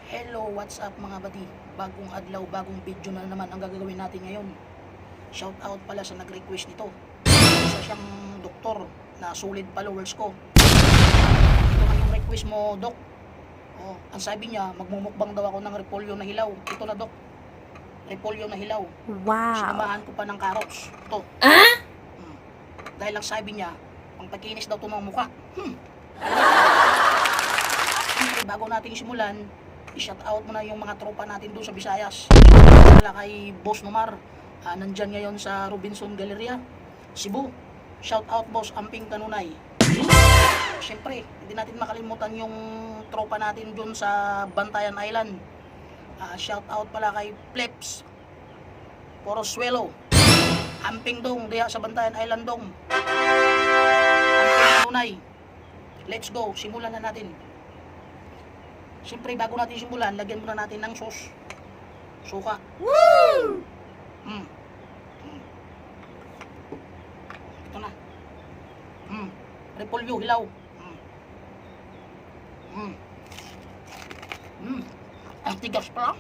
Hello, what's up mga buddy? Bagong adlaw, bagong video na naman ang gagawin natin ngayon. Shout out pala sa nag-request nito. Isa siyang doktor na solid followers ko. Ito man yung request mo, Dok. Oh, ang sabi niya, magmumukbang daw ako ng repolyo na hilaw. Ito na, Dok. Repolyo na hilaw. Wow. Sinamahan ko pa ng carrots. Ito. Dahil lang sabi niya, ang pagkinis daw ito ng mukha. Bago natin simulan, i-shout out mo na yung mga tropa natin doon sa Visayas. Wala kay Boss Nomar, nandyan ngayon sa Robinson Galleria, Cebu. Shout out Boss Amping Kanunay. Siyempre, hindi natin makalimutan yung tropa natin doon sa Bantayan Island. Shout out pala kay Pleps Porosuelo, Amping Dong, diya sa Bantayan Island Dong. Amping Kanunay. Let's go, simulan na natin. Siyempre, bago natin simulan, lagyan muna natin ng sauce. Suka. Woo! Ito na. Repolyo, hilaw. Ang tigas pala.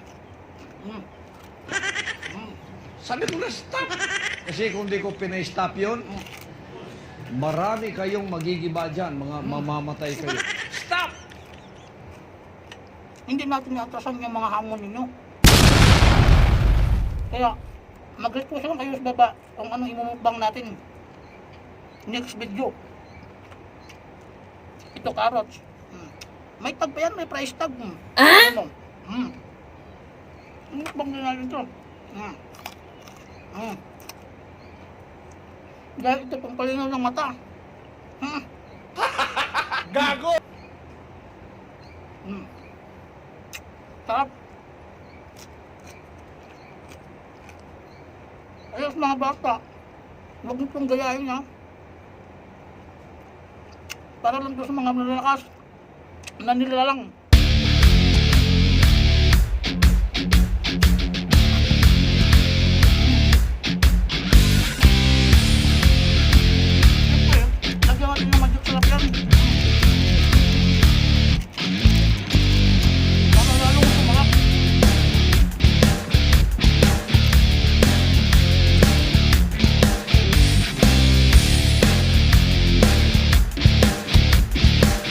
Sabi mo na stop. Kasi kung di ko pinay-stop yun, marami kayong magigiba dyan, mga mamamatay kayo. Stop! Hindi natin naatasan yung mga hamon ninyo. Kaya, mag-request lang kayo sa baba kung ano imumukbang natin. Next video. Ito, carrots. May tag pa yan, may price tag. Ano? Imukbang din natin ito. Dahil ito pang palinaw ng mata. Gago! Sarap. Ayos mga bata. Huwag niyo pong gayahin ha. Para lang doon sa mga malalakas na nilalang. Siyempre, lagyan natin ng magic sarap yan. Para lalong sumarap.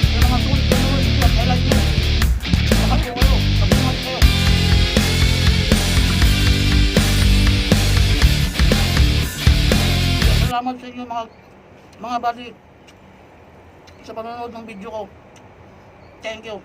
Kaya naman sulit kayo sa vlog, I like you. Mahal ko kayo, sabungan kayo. Salamat sa inyo mga buddy sa panonood ng video ko. Thank you.